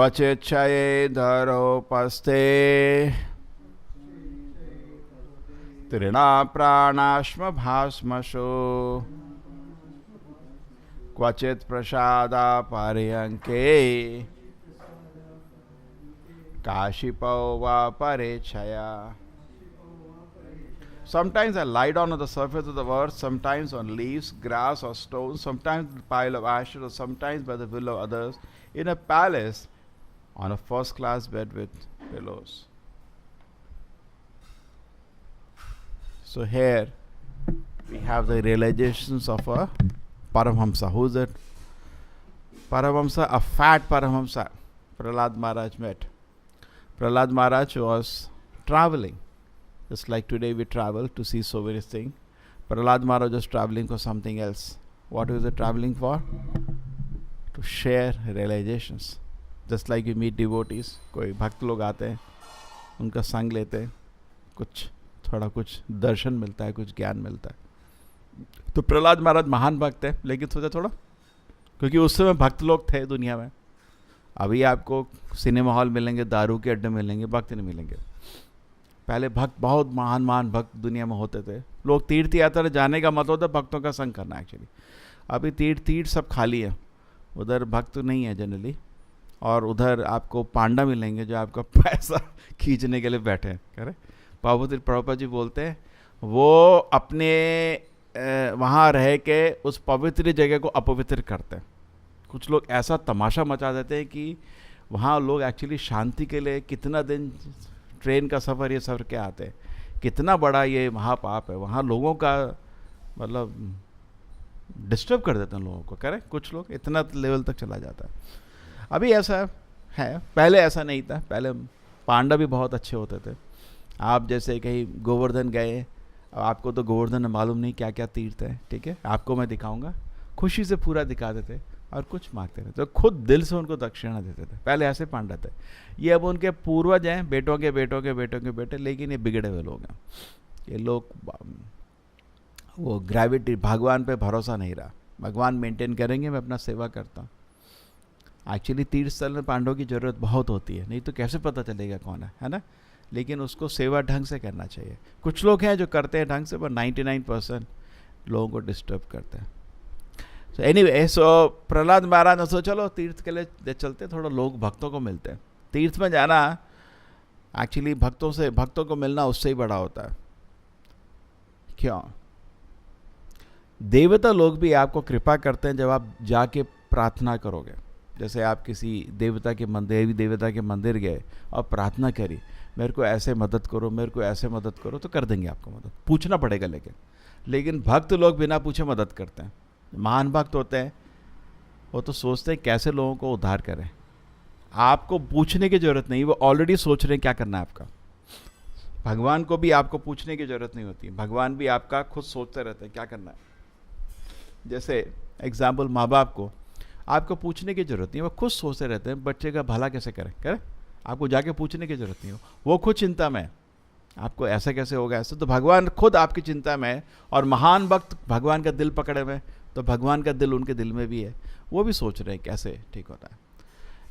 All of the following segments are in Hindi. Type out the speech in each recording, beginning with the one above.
क्वचिच्छयेधरोपस्थे तृणाप्राणाश्म भास्मशो क्वचित् प्रसादापर्यङ्के काशिपो वा परेच्छया. Sometimes I lie down on the surface of the earth, sometimes on leaves, grass or stones, sometimes a pile of ashes, or sometimes by the will of others, in a palace, on a first-class bed with pillows. So here we have the realizations of a Paramhamsa. Who is it? Paramhamsa, a fat Paramhamsa. Prahlad Maharaj met. Prahlad Maharaj was traveling. Just like today we travel to see so many things. Prahlad Maharaj was traveling for something else. What was he traveling for? To share realizations. Just like you meet devotees, कोई भक्त लोग आते हैं, उनका संग लेते हैं, कुछ थोड़ा कुछ दर्शन मिलता है, कुछ ज्ञान मिलता है. तो प्रहलाद महाराज महान भक्त है, लेकिन सोचा थोड़ा, क्योंकि उस समय भक्त लोग थे दुनिया में. अभी आपको सिनेमा हॉल मिलेंगे, दारू के अड्डे मिलेंगे, भक्त नहीं मिलेंगे. पहले भक्त बहुत महान महान भक्त दुनिया में होते थे. लोग तीर्थ यात्रा जाने का मतलब होता है भक्तों का संग करना. एक्चुअली अभी तीर्थ सब खाली है, उधर भक्त नहीं है जनरली. और उधर आपको पांडा मिलेंगे जो आपका पैसा खींचने के लिए बैठे हैं. करे प्रभुपाद जी बोलते हैं वो अपने वहाँ रह के उस पवित्र जगह को अपवित्र करते हैं. कुछ लोग ऐसा तमाशा मचा देते हैं कि वहाँ लोग एक्चुअली शांति के लिए कितना दिन ट्रेन का सफ़र ये सफ़र के आते हैं. कितना बड़ा ये महापाप है. वहाँ लोगों का मतलब डिस्टर्ब कर देते हैं लोगों को. करें कुछ लोग इतना लेवल तक चला जाता है. अभी ऐसा है, पहले ऐसा नहीं था. पहले पांडा भी बहुत अच्छे होते थे. आप जैसे कहीं गोवर्धन गए, आपको तो गोवर्धन में मालूम नहीं क्या क्या तीर्थ है. ठीक है, आपको मैं दिखाऊंगा. खुशी से पूरा दिखा देते और कुछ मांगते रहते. तो खुद दिल से उनको दक्षिणा देते थे. पहले ऐसे पांडा थे. ये अब उनके पूर्वज हैं, बेटों के बेटों के बेटों के बेटे. लेकिन ये बिगड़े हुए लोग हैं. ये लोग वो ग्रेविटी, भगवान पे भरोसा नहीं रहा. भगवान मेंटेन करेंगे, मैं अपना सेवा करता हूँ. एक्चुअली तीर्थ स्थल में पांडवों की ज़रूरत बहुत होती है, नहीं तो कैसे पता चलेगा कौन है ना. लेकिन उसको सेवा ढंग से करना चाहिए. कुछ लोग हैं जो करते हैं ढंग से, पर 99% लोगों को डिस्टर्ब करते हैं. सो एनीवे, सो प्रहलाद महाराज ने सोचा चलो तीर्थ के लिए चलते, थोड़ा लोग भक्तों को मिलते हैं। तीर्थ में जाना एक्चुअली भक्तों को मिलना उससे ही बड़ा होता है। क्यों? देवता लोग भी आपको कृपा करते हैं जब आप जाके प्रार्थना करोगे। जैसे आप किसी देवता के मंदिर गए और प्रार्थना करी, मेरे को ऐसे मदद करो, मेरे को ऐसे मदद करो, तो कर देंगे आपको मदद, पूछना पड़ेगा। लेकिन भक्त लोग बिना पूछे मदद करते हैं। महान भक्त होते हैं वो तो सोचते हैं कैसे लोगों को उद्धार करें। आपको पूछने की जरूरत नहीं, वो ऑलरेडी सोच रहे हैं क्या करना है आपका। भगवान को भी आपको पूछने की जरूरत नहीं होती, भगवान भी आपका खुद सोचते रहते हैं क्या करना है। जैसे एग्जाम्पल, माँ बाप को आपको पूछने की जरूरत नहीं, वो खुद सोचते रहते हैं बच्चे का भला कैसे करें। आपको जाके पूछने की जरूरत नहीं हो, वो खुद चिंता में है, आपको ऐसा कैसे होगा ऐसा। तो भगवान खुद आपकी चिंता में है, और महान भक्त भगवान का दिल पकड़े हुए, तो भगवान का दिल उनके दिल में भी है, वो भी सोच रहे हैं कैसे ठीक होता है।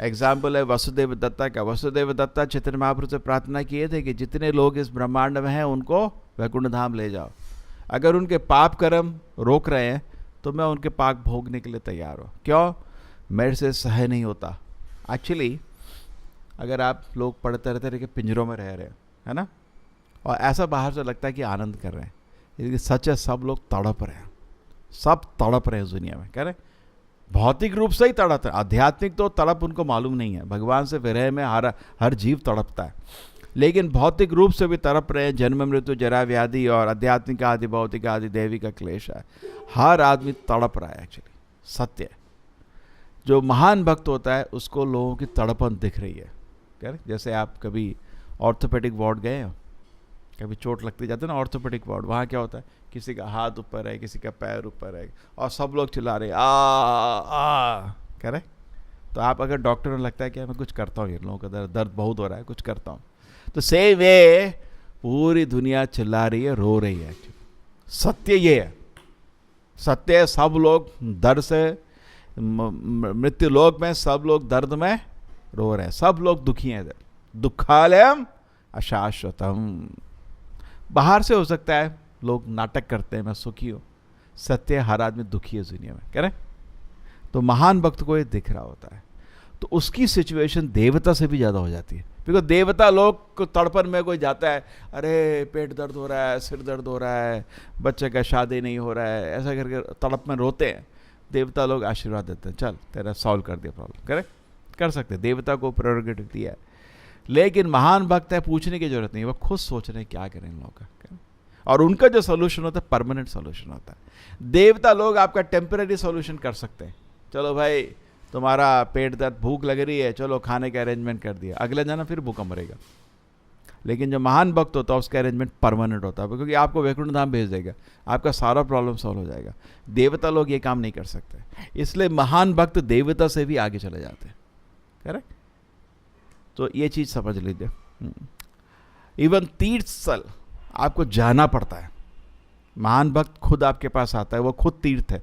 एग्जाम्पल है वसुदेव दत्ता का। वसुदेव दत्ता चैतन्य महाप्रभु से प्रार्थना किए थे कि जितने लोग इस ब्रह्मांड में हैं उनको वैकुंठ धाम ले जाओ। अगर उनके पाप कर्म रोक रहे हैं तो मैं उनके पाप भोगने के लिए तैयार हूँ। क्यों? मेरे से सह नहीं होता। एक्चुअली अगर आप लोग पढ़ते रहते रहे कि पिंजरों में रह रहे हैं, है ना, और ऐसा बाहर से लगता है कि आनंद कर रहे हैं, लेकिन सच है सब लोग तड़प रहे हैं, सब तड़प रहे हैं इस दुनिया में। कह रहे भौतिक रूप से ही तड़प है, आध्यात्मिक तो तड़प उनको मालूम नहीं है। भगवान से विरह में हर जीव तड़पता है, लेकिन भौतिक रूप से भी तड़प रहे हैं। जन्म मृत्यु जरा व्याधि और आध्यात्मिक आदि भौतिक आदि देवी का क्लेश है, हर आदमी तड़प रहा है। एक्चुअली सत्य है, जो महान भक्त होता है उसको लोगों की तड़पन दिख रही है। कह रहे जैसे आप कभी ऑर्थोपेडिक वार्ड गए हो, कभी चोट लगती जाती है ना ऑर्थोपेडिक वार्ड, वहाँ क्या होता है, किसी का हाथ ऊपर है, किसी का पैर ऊपर है, और सब लोग चिल्ला रहे आ कह रहे। तो आप अगर डॉक्टर में लगता है कि मैं कुछ करता हूँ, ये लोगों का दर्द बहुत हो रहा है, कुछ करता हूँ, तो सेम वे पूरी दुनिया चिल्ला रही है, रो रही है। सत्य ये है, सत्य है, सब लोग दर्द से, मृत्यु लोक में सब लोग दर्द में रो रहे हैं, सब लोग दुखी हैं। दुखालयम अशाश्वतम। बाहर से हो सकता है लोग नाटक करते हैं मैं सुखी हूँ, सत्य हर आदमी दुखी है दुनिया में। कह रहे तो महान भक्त को ये दिख रहा होता है, तो उसकी सिचुएशन देवता से भी ज़्यादा हो जाती है। बिकॉज देवता लोग को तड़पन में कोई जाता है, अरे पेट दर्द हो रहा है, सिर दर्द हो रहा है, बच्चे का शादी नहीं हो रहा है, ऐसा करके तड़प में रोते हैं। देवता लोग आशीर्वाद देते हैं, चल तेरा सॉल्व कर दिया प्रॉब्लम। करे कर सकते, देवता को प्रेरोगेटिव दिया है। लेकिन महान भक्त है, पूछने की जरूरत नहीं, वो खुद सोच रहे हैं क्या करें इन लोगों का, और उनका जो सोल्यूशन होता है परमानेंट सोल्यूशन होता है। देवता लोग आपका टेम्पररी सोल्यूशन कर सकते हैं, चलो भाई तुम्हारा पेट दर्द, भूख लग रही है, चलो खाने का अरेंजमेंट कर दिया, अगले जाना फिर भूखा मरेगा। लेकिन जो महान भक्त होता है उसका अरेंजमेंट परमानेंट होता है, क्योंकि आपको वैकुंठ धाम भेज देगा, आपका सारा प्रॉब्लम सॉल्व हो जाएगा। देवता लोग ये काम नहीं कर सकते, इसलिए महान भक्त देवता से भी आगे चले जाते हैं। करेक्ट? तो ये चीज़ समझ लीजिए। इवन तीर्थ स्थल आपको जाना पड़ता है, महान भक्त खुद आपके पास आता है, वो खुद तीर्थ है।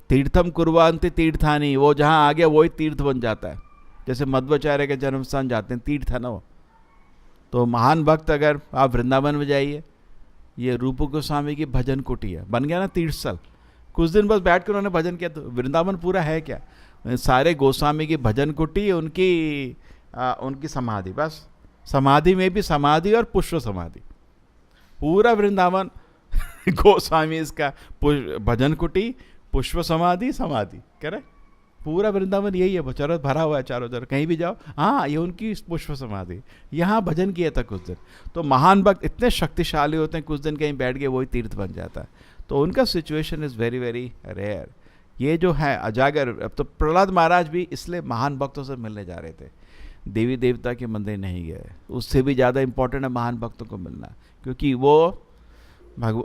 तीर्थम कुर्वान्ति तीर्थानी, वो जहाँ आ गया वही तीर्थ बन जाता है। जैसे मध्वाचार्य के जन्म स्थान जाते हैं, तीर्थ है ना वो। तो महान भक्त अगर आप वृंदावन में जाइए, ये रूप गोस्वामी की भजन कुटी है, बन गया ना तीर्थ स्थल। कुछ दिन बस बैठ कर उन्होंने भजन किया तो वृंदावन पूरा है क्या? सारे गोस्वामी की भजन कुटी, उनकी समाधि, बस समाधि में भी समाधि और पुष्प समाधि, पूरा वृंदावन गोस्वामी इसका भजन कुटी, पुष्प समाधि, समाधि करे, पूरा वृंदावन यही है, चारों भरा हुआ है चारों तरफ, कहीं भी जाओ हाँ ये उनकी पुष्प समाधि, यहाँ भजन किया था कुछ दिन। तो महान भक्त इतने शक्तिशाली होते हैं, कुछ दिन कहीं बैठ गए वही तीर्थ बन जाता है। तो उनका situation is very very rare. ये जो है अजागर, अब तो प्रहलाद महाराज भी इसलिए महान भक्तों से मिलने जा रहे थे, देवी देवता के मंदिर नहीं गए। उससे भी ज़्यादा इम्पोर्टेंट है महान भक्तों को मिलना, क्योंकि वो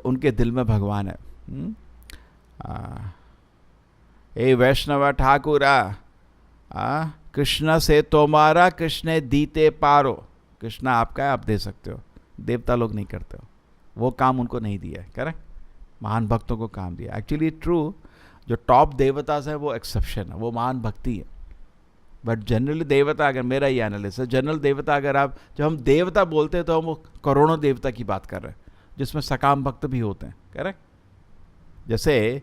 उनके दिल में भगवान है। ए वैष्णव ठाकुरा, कृष्ण से तुम्हारा कृष्ण दीते पारो, कृष्णा आपका है, आप दे सकते हो, देवता लोग नहीं करते हो, वो काम उनको नहीं दिया है। करेक्ट? महान भक्तों को काम दिया। एक्चुअली ट्रू, जो टॉप देवतास है वो एक्सेप्शन है, वो महान भक्ति है। बट जनरली देवता, अगर मेरा ये एनालिसिस है, जनरल देवता अगर आप, जब हम देवता बोलते हैं तो हम वो करोड़ों देवता की बात कर रहे हैं, जिसमें सकाम भक्त भी होते हैं। करेक्ट? जैसे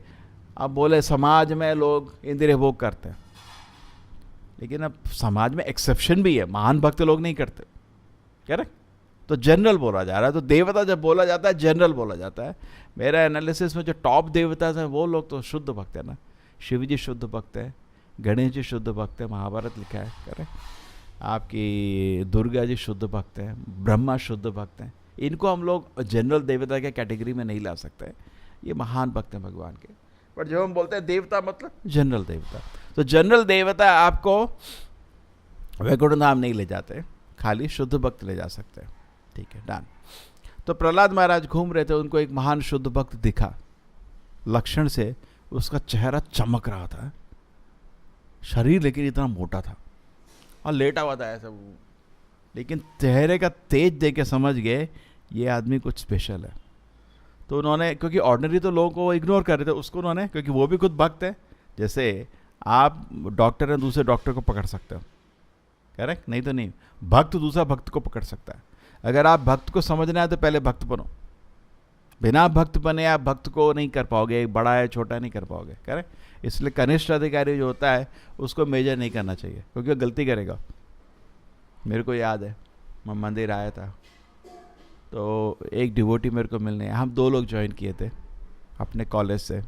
अब बोले समाज में लोग इंद्रिय भोग करते हैं, लेकिन अब समाज में एक्सेप्शन भी है, महान भक्त लोग नहीं करते, करेक्ट? तो जनरल बोला जा रहा है। तो देवता जब बोला जाता है जनरल बोला जाता है। मेरा एनालिसिस में जो टॉप देवता हैं वो लोग तो शुद्ध भक्त है ना। शिव जी शुद्ध भक्त है, गणेश जी शुद्ध भक्त है, महाभारत लिखा है, करेक्ट? आपकी दुर्गा जी शुद्ध भक्त हैं, ब्रह्मा शुद्ध भक्त हैं। इनको हम लोग जनरल देवता के कैटेगरी में नहीं ला सकते, ये महान भक्त हैं भगवान के। पर जब हम बोलते हैं देवता मतलब जनरल देवता, तो जनरल देवता आपको वैकुंठ धाम नहीं ले जाते, खाली शुद्ध भक्त ले जा सकते हैं। ठीक है, डन। तो प्रहलाद महाराज घूम रहे थे, उनको एक महान शुद्ध भक्त दिखा। लक्षण से उसका चेहरा चमक रहा था, शरीर लेकिन इतना मोटा था और लेटा हुआ था ऐसा, लेकिन चेहरे का तेज देख के समझ गए ये आदमी कुछ स्पेशल है। तो उन्होंने, क्योंकि ऑर्डिनरी तो लोगों को इग्नोर कर रहे थे, उसको उन्होंने, क्योंकि वो भी खुद भक्त है, जैसे आप डॉक्टर हैं दूसरे डॉक्टर को पकड़ सकते हो, करेक्ट? नहीं तो नहीं, भक्त दूसरा भक्त को पकड़ सकता है। अगर आप भक्त को समझना है तो पहले भक्त बनो, बिना भक्त बने आप भक्त को नहीं कर पाओगे, बड़ा है छोटा नहीं कर पाओगे, करेक्ट? इसलिए कनिष्ठ अधिकारी जो होता है उसको मेजर नहीं करना चाहिए, क्योंकि वो गलती करेगा। मेरे को याद है, मैं मंदिर आया था तो एक डिवोटी मेरे को मिलने, हम 2 लोग ज्वाइन किए थे अपने कॉलेज से,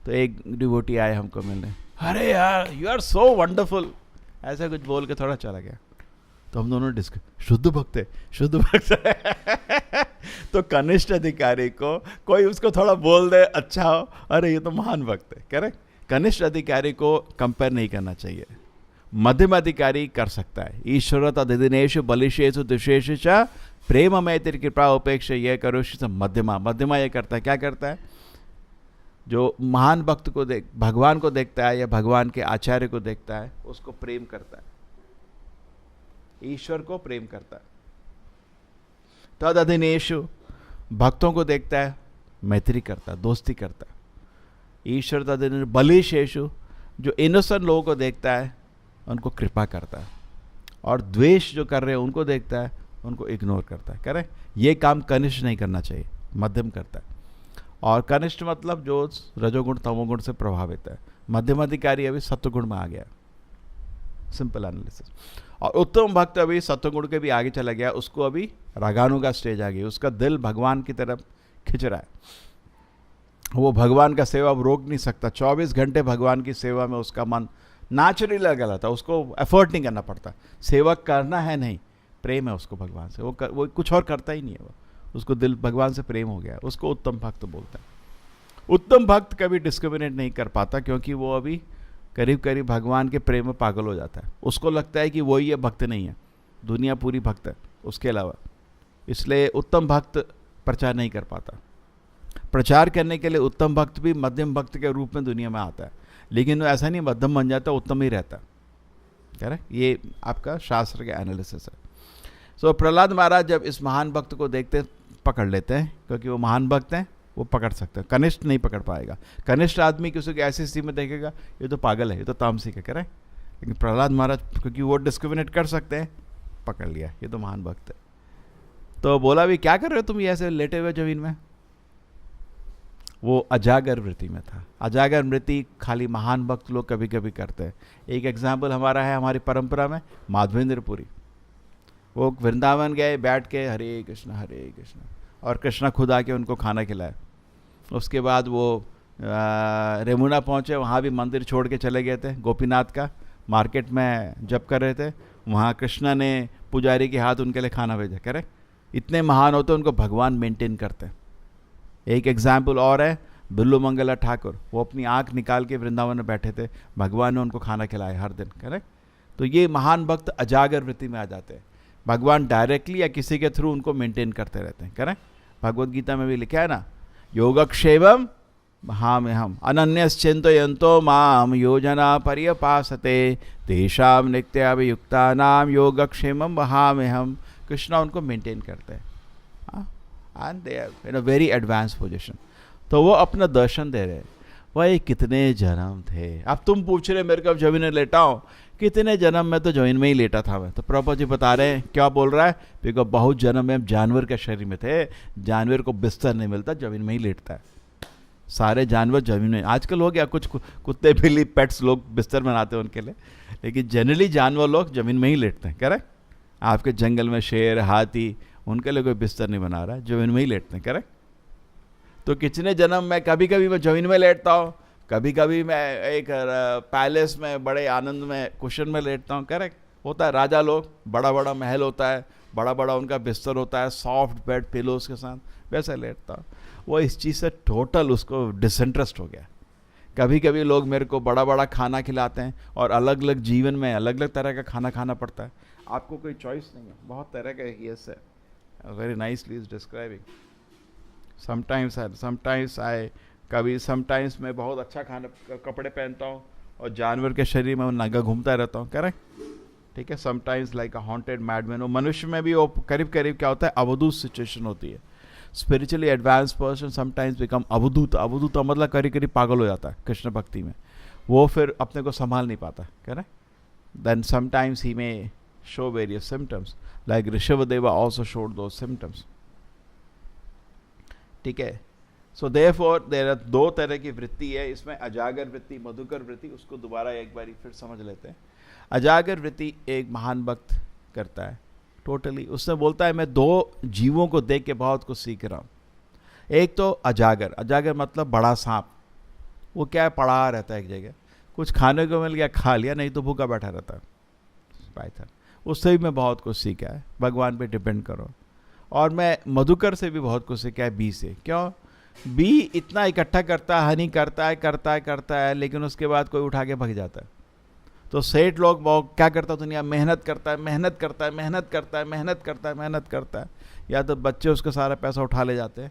तो एक डिवोटी आए हमको मिलने, अरे यार यू आर सो वंडरफुल, ऐसा कुछ बोल के थोड़ा चला गया। तो हम दोनों शुद्ध भक्त है, शुद्ध भक्त है। तो कनिष्ठ अधिकारी को कोई उसको थोड़ा बोल दे, अच्छा हो, अरे ये तो महान भक्त है, करेक्ट? कनिष्ठ अधिकारी को कंपेयर नहीं करना चाहिए, मध्यम अधिकारी कर सकता है। ईश्वर तदिनेशु बलिशेषु दुशेषु च प्रेम में तेरी कृपा उपेक्षा यह करो मध्यमा। मध्यमा ये करता है, क्या करता है? जो महान भक्त को भगवान को देखता है या भगवान के आचार्य को देखता है, उसको प्रेम करता है, ईश्वर को प्रेम करता है। तद अधिनेशु भक्तों को देखता है, मैत्री करता है, दोस्ती करता है। ईश्वर तद बलिशेषु जो इनोसेंट लोगों को देखता है, उनको कृपा करता है। और द्वेष जो कर रहे हैं उनको देखता है, उनको इग्नोर करता है, करेक्ट? ये काम कनिष्ठ नहीं करना चाहिए, मध्यम करता है। और कनिष्ठ मतलब जो रजोगुण तमोगुण से प्रभावित है। मध्यम अधिकारी अभी सत्वगुण में आ गया, सिंपल एनालिसिस। और उत्तम भक्त अभी सत्वगुण के भी आगे चला गया, उसको अभी रागानु का स्टेज आ गई, उसका दिल भगवान की तरफ खिंच रहा है, वो भगवान का सेवा अब रोक नहीं सकता। 24 घंटे भगवान की सेवा में उसका मन नेचुरली लगा रहता, उसको एफर्ट नहीं करना पड़ता। सेवा करना है नहीं, प्रेम है उसको भगवान से, वो कुछ और करता ही नहीं है, वो उसको दिल भगवान से प्रेम हो गया, उसको उत्तम भक्त बोलता है। उत्तम भक्त कभी डिस्क्रिमिनेट नहीं कर पाता, क्योंकि वो अभी करीब करीब भगवान के प्रेम में पागल हो जाता है। उसको लगता है कि वही है, भक्त नहीं है, दुनिया पूरी भक्त है उसके अलावा। इसलिए उत्तम भक्त प्रचार नहीं कर पाता। प्रचार करने के लिए उत्तम भक्त भी मध्यम भक्त के रूप में दुनिया में आता है, लेकिन वो ऐसा नहीं मध्यम बन जाता, उत्तम ही रहता, करेक्ट? ये आपका शास्त्र के एनालिसिस है। सो प्रहलाद महाराज जब इस महान भक्त को देखते पकड़ लेते हैं, क्योंकि वो महान भक्त हैं, वो पकड़ सकते हैं। कनिष्ठ नहीं पकड़ पाएगा। कनिष्ठ आदमी किसी को ऐसी स्थिति में देखेगा, ये तो पागल है, ये तो तामसिक है, करें? लेकिन प्रहलाद महाराज क्योंकि वो डिस्क्रिमिनेट कर सकते हैं, पकड़ लिया, ये तो महान भक्त है। तो बोला भी क्या कर रहे हो तुम ये ऐसे लेटे हुए जमीन में? वो अजागर वृत्ति में था। अजागर वृत्ति खाली महान भक्त लोग कभी कभी करते हैं। एक एग्जाम्पल हमारा है, हमारी परंपरा में माधवेंद्र पुरी, वो वृंदावन गए, बैठ के हरे कृष्णा, और कृष्णा खुद आके उनको खाना खिलाया। उसके बाद वो रेमुना पहुँचे, वहाँ भी मंदिर छोड़ के चले गए थे, गोपीनाथ का मार्केट में जप कर रहे थे, वहाँ कृष्णा ने पुजारी के हाथ उनके लिए खाना भेजा, करे? इतने महान होते उनको भगवान मेंटेन करते हैं। एक एग्जाम्पल और है, बिल्लू मंगला ठाकुर, वो अपनी आँख निकाल के वृंदावन में बैठे थे, भगवान ने उनको खाना खिलाया हर दिन, करेक्ट? तो ये महान भक्त अजागर वृत्ति में आ जाते हैं। भगवान डायरेक्टली या किसी के थ्रू उनको मेंटेन करते रहते हैं, करेक्ट? भगवद गीता में भी लिखा है ना, योगक्षेमम महामेहम अनन्यश्चिन्तयन्तो माम योजना पर्यपासते तेषाम नित्याभियुक्तानाम योगक्षेमम महामेहम। कृष्णा उनको मेंटेन करते हैं, and they are in a very advance position. तो वो अपना दर्शन दे रहे। वही कितने जन्म थे, अब तुम पूछ रहे मेरे को अब जमीन में लेटा हूँ, कितने जन्म में तो जमीन में ही लेटा था मैं। तो प्रभु जी बता रहे हैं, क्या बोल रहा है? बिकॉज बहुत जन्म में जानवर के शरीर में थे, जानवर को बिस्तर नहीं मिलता, जमीन में ही लेटता है। सारे जानवर जमीन में, आजकल हो गया कुछ कुत्ते बिल्ली पेट्स लोग बिस्तर बनाते हैं उनके लिए, लेकिन जनरली जानवर लोग जमीन में ही लेटते हैं, करेक्ट। आपके जंगल में शेर हाथी, उनके लिए कोई बिस्तर नहीं बना रहा है, जमीन में ही लेटते हैं, करेक्ट। तो कितने जन्म में, कभी कभी मैं जमीन में लेटता हूँ, कभी कभी मैं एक पैलेस में बड़े आनंद में कुशन में लेटता हूँ, करेक्ट। होता है राजा लोग, बड़ा बड़ा महल होता है, बड़ा बड़ा उनका बिस्तर होता है सॉफ्ट बेड पिलोज के साथ, वैसे लेटता हूँ। वो इस चीज़ से टोटल उसको डिसइंटरेस्ट हो गया। कभी कभी लोग मेरे को बड़ा बड़ा खाना खिलाते हैं, और अलग अलग जीवन में अलग अलग तरह का खाना खाना पड़ता है, आपको कोई चॉइस नहीं है, बहुत तरह का यस है। Very nicely is describing. Sometimes मैं बहुत अच्छा खाना कपड़े पहनता हूँ और जानवर के शरीर में नंगा घूमता रहता हूँ, करेक्ट, ठीक है। Sometimes like a haunted madman. वो मनुष्य में भी वो करीब करीब क्या होता है, अवधूत सिचुएशन होती है। Spiritually advance person sometimes become avadhut. अवधूत मतलब करीब करीब पागल हो जाता है कृष्ण भक्ति में, वो फिर अपने को संभाल नहीं पाता, correct. Then sometimes he may show various symptoms like Rishabhdeva also showed दो सिम्टम्स, ठीक है। सो देयरफॉर देयर आर दो तरह की वृत्ति है इसमें, अजागर वृत्ति, मधुकर वृत्ति। उसको दोबारा एक बारी फिर समझ लेते हैं। अजागर वृत्ति एक महान भक्त करता है टोटली। उसने बोलता है मैं दो जीवों को देख के बहुत कुछ सीख रहा हूँ। एक तो अजागर, अजागर मतलब बड़ा सांप। वो क्या है, पड़ा रहता है एक जगह, कुछ खाने को मिल गया खा लिया, नहीं तो भूखा बैठा रहता है पाइथन। उससे भी मैं बहुत कुछ सीखा है, भगवान पे डिपेंड करो। और मैं मधुकर से भी बहुत कुछ सीखा है, बी से। क्यों, बी इतना इकट्ठा करता है, हनी करता है, लेकिन उसके बाद कोई उठा के भग जाता है। तो सेठ लोग बहुत क्या करता है, दुनिया मेहनत करता है, या तो बच्चे उसका सारा पैसा उठा ले जाते हैं,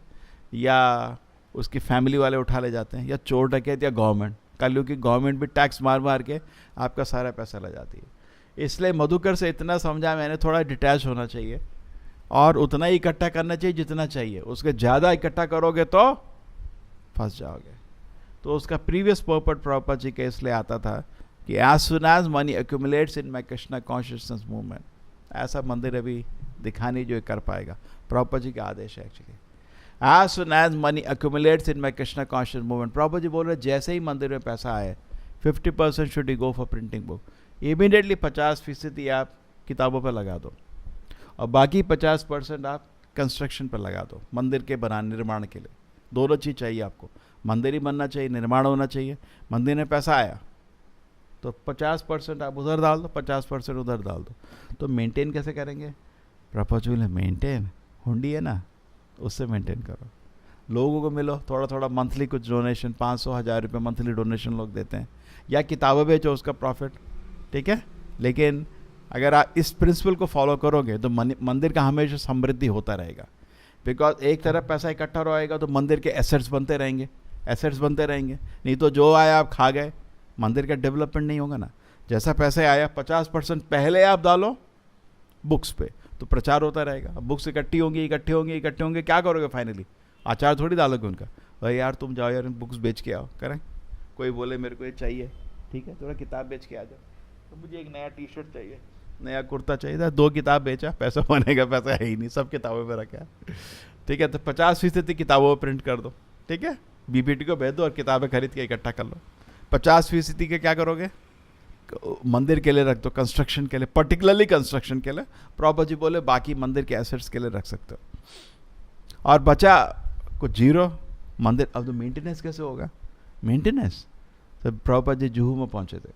या उसकी फैमिली वाले उठा ले जाते हैं, या चोर डकैत, या गवर्नमेंट। कलयुग की गवर्नमेंट भी टैक्स मार मार के आपका सारा पैसा ले जाती है। इसलिए मधुकर से इतना समझा मैंने, थोड़ा डिटैच होना चाहिए और उतना ही इकट्ठा करना चाहिए जितना चाहिए। उसके ज़्यादा इकट्ठा करोगे तो फंस जाओगे। तो उसका प्रीवियस पर्पट प्रॉपर जी के इसलिए आता था कि as soon as money accumulates in my Krishna consciousness movement, ऐसा मंदिर अभी दिखा नहीं जो कर पाएगा। प्रॉपर जी का आदेश है actually, as soon as money accumulates in my Krishna conscious movement. प्रॉपर जी बोल रहे जैसे ही मंदिर में पैसा आए 50% should you go for printing book. Immediately 50% आप किताबों पर लगा दो, और बाकी 50% आप कंस्ट्रक्शन पर लगा दो, मंदिर के निर्माण के लिए। दोनों चीज़ चाहिए आपको, मंदिर ही बनना चाहिए, निर्माण होना चाहिए। मंदिर में पैसा आया तो 50% आप उधर डाल दो, 50% उधर डाल दो। तो मेंटेन कैसे करेंगे? प्रपोजल मेंटेन, हुंडी है ना, उससे मेंटेन करो। लोगों को मिलो, थोड़ा थोड़ा मंथली कुछ डोनेशन, 500-1000 रुपये मंथली डोनेशन लोग देते हैं, या किताबें बेचो उसका प्रॉफिट, ठीक है। लेकिन अगर आप इस प्रिंसिपल को फॉलो करोगे तो मंदिर का हमेशा समृद्धि होता रहेगा। बिकॉज एक तरफ पैसा इकट्ठा रहेगा तो मंदिर के एसेट्स बनते रहेंगे, नहीं तो जो आया आप खा गए, मंदिर का डेवलपमेंट नहीं होगा ना। जैसा पैसे आया 50% पहले आप डालो बुक्स पे, तो प्रचार होता रहेगा। अब बुक्स इकट्ठी होंगी, क्या करोगे फाइनली? आचार थोड़ी डालोगे उनका, भाई यार तुम जाओ यार बुक्स बेच के आओ, करें। कोई बोले मेरे को ये चाहिए, ठीक है, थोड़ा किताब बेच के आ जाओ, तो मुझे एक नया टी-शर्ट चाहिए, नया कुर्ता चाहिए था, 2 किताब बेचा, पैसा बनेगा, पैसा है ही नहीं, सब किताबों पे रखा है, ठीक है। तो 50% किताबों पर प्रिंट कर दो, ठीक है, बीपीटी को भेज दो और किताबें खरीद के इकट्ठा कर लो। 50% के क्या करोगे? मंदिर के लिए रख दो, कंस्ट्रक्शन के लिए, पर्टिकुलरली कंस्ट्रक्शन के लिए। प्रॉपर जी बोले बाकी मंदिर के एसेट्स के लिए रख सकते हो। और बचा कुछ जीरो मंदिर। अब तो मेंटेनेंस कैसे होगा? मेंटेनेंस तो प्रॉपर जी जुहू में पहुंचे थे,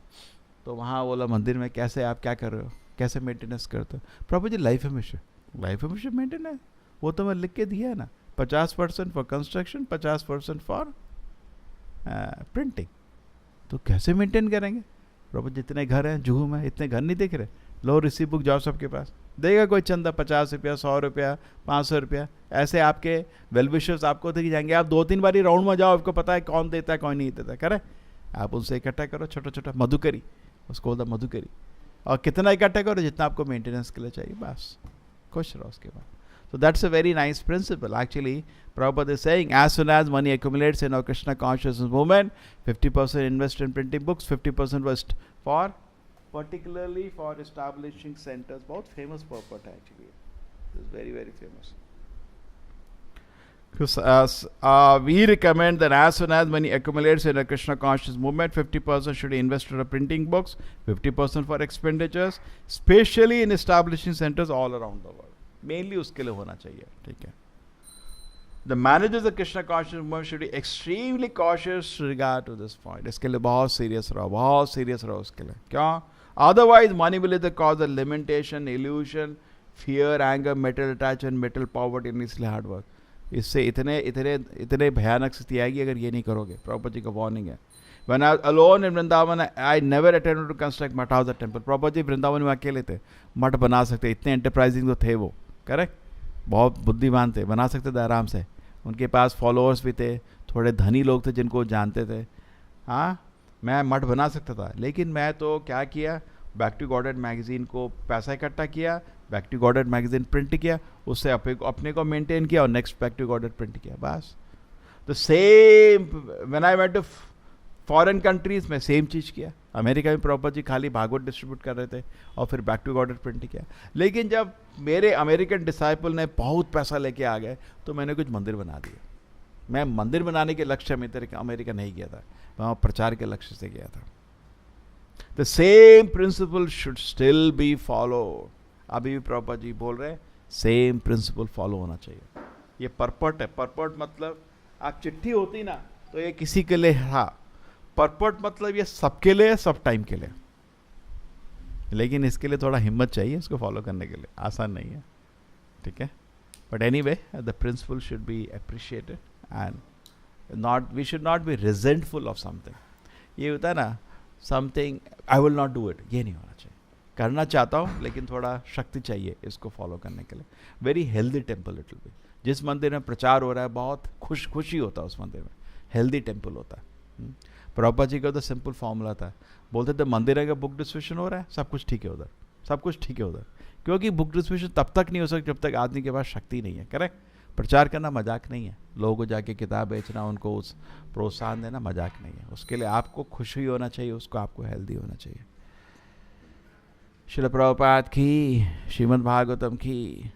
तो वहाँ बोला मंदिर में कैसे आप क्या कर रहे हो, कैसे मेंटेनेंस करते हो? प्रॉपर जी लाइफ हमेशा मेंटेनेंस, वो तो मैं लिख के दिया है ना, 50% फॉर कंस्ट्रक्शन, 50% फॉर प्रिंटिंग। तो कैसे मेंटेन करेंगे? प्रॉपर जितने घर हैं जुहू में, इतने घर नहीं दिख रहे, लो रिसीव बुक जाओ सबके पास, देगा कोई चंदा 50 रुपया, 100 रुपया, 500 रुपया, ऐसे आपके वेल विशर्स आपको दिख जाएंगे। आप 2-3 बारी राउंड में जाओ, आपको पता है कौन देता है कौन नहीं देता, करे आप उनसे इकट्ठा करो छोटा छोटा मधुकरी, उसको बोलता मधुकरी, और कितना इकट्ठा करो जितना आपको मेंटेनेंस के लिए चाहिए, बस खुश रहो उसके बाद। So that's a very nice principle. Actually, Prabhupada is saying, as soon as money accumulates in our Krishna consciousness movement, 50% invest in printing books, 50% was for, particularly for establishing centers. बहुत famous purpose है actually. This is very very famous. We recommend that as soon as money accumulates in a Krishna conscious movement, 50% should be invested in printing books, 50% for expenditures, especially in establishing centers all around the world. Mainly उसके लिए होना चाहिए, ठीक है. The managers of Krishna conscious movement should be extremely cautious with regard to this point. इसके लिए बहुत serious रहो उसके लिए. क्यों? Otherwise, money will either cause a limitation, illusion, fear, anger, mental attachment, mental poverty, and इसलिए hard work. इससे इतने भयानक स्थिति आएगी अगर ये नहीं करोगे. प्रभुपाद जी का वार्निंग है. When I was alone in Vrindavan, I never attempted to construct मठ हाउस टेम्पल. प्रभुपाद जी वृंदावन में अकेले थे, मठ बना सकते. इतने एंटरप्राइजिंग तो थे वो, करेक्ट, बहुत बुद्धिमान थे, बना सकते थे आराम से. उनके पास फॉलोअर्स भी थे, थोड़े धनी लोग थे जिनको जानते थे. हाँ, मैं मठ बना सकता था, लेकिन मैं तो क्या किया, बैक टू गॉडेड मैगजीन को पैसा इकट्ठा किया, back to Godhead magazine print किया, उससे अपने को मेंटेन किया और next back to Godhead print किया, बस. The same when I went to foreign countries में सेम चीज़ किया. अमेरिका में प्रभुपाद जी खाली भागवत डिस्ट्रीब्यूट कर रहे थे और फिर बैक टू गॉडेड प्रिंट किया. लेकिन जब मेरे अमेरिकन डिसाइपल ने बहुत पैसा लेके आ गए तो मैंने कुछ मंदिर बना दिया. मैं मंदिर बनाने के लक्ष्य में अमेरिका नहीं गया था, वहाँ प्रचार के लक्ष्य से गया था. The same principle should still be follow. अभी भी प्रभुपाद जी बोल रहे हैं सेम प्रिंसिपल फॉलो होना चाहिए. ये परपट है. परपट मतलब आप चिट्ठी होती ना तो ये किसी के लिए, हाँ, परपट मतलब ये सबके लिए, सब टाइम के लिए. लेकिन इसके लिए थोड़ा हिम्मत चाहिए इसको फॉलो करने के लिए, आसान नहीं है, ठीक है. But anyway, the principle should be appreciated and not, we should not be resentful of something. ये होता है ना, something I will not do it, ये नहीं होना चाहिए. करना चाहता हूँ लेकिन थोड़ा शक्ति चाहिए इसको फॉलो करने के लिए. Very healthy temple it will be. जिस मंदिर में प्रचार हो रहा है बहुत खुशी होता है उस मंदिर में, हेल्दी टेम्पल होता है. प्रभुपाद जी का तो सिंपल फॉर्मूला था, बोलते थे मंदिर का बुक डिस्ट्रीब्यूशन हो रहा है, सब कुछ ठीक है उधर, सब कुछ ठीक है उधर. क्योंकि बुक डिस्ट्रीब्यूशन तब तक नहीं हो सकती जब तक आदमी के पास शक्ति नहीं है, करेक्ट. प्रचार करना मजाक नहीं है, लोगों को जाके किताब बेचना, उनको उस प्रोत्साहन देना मजाक नहीं है. उसके लिए आपको खुशी होना चाहिए, उसको आपको हेल्दी होना चाहिए. श्रील प्रभुपाद की, श्रीमद् भागवतम की.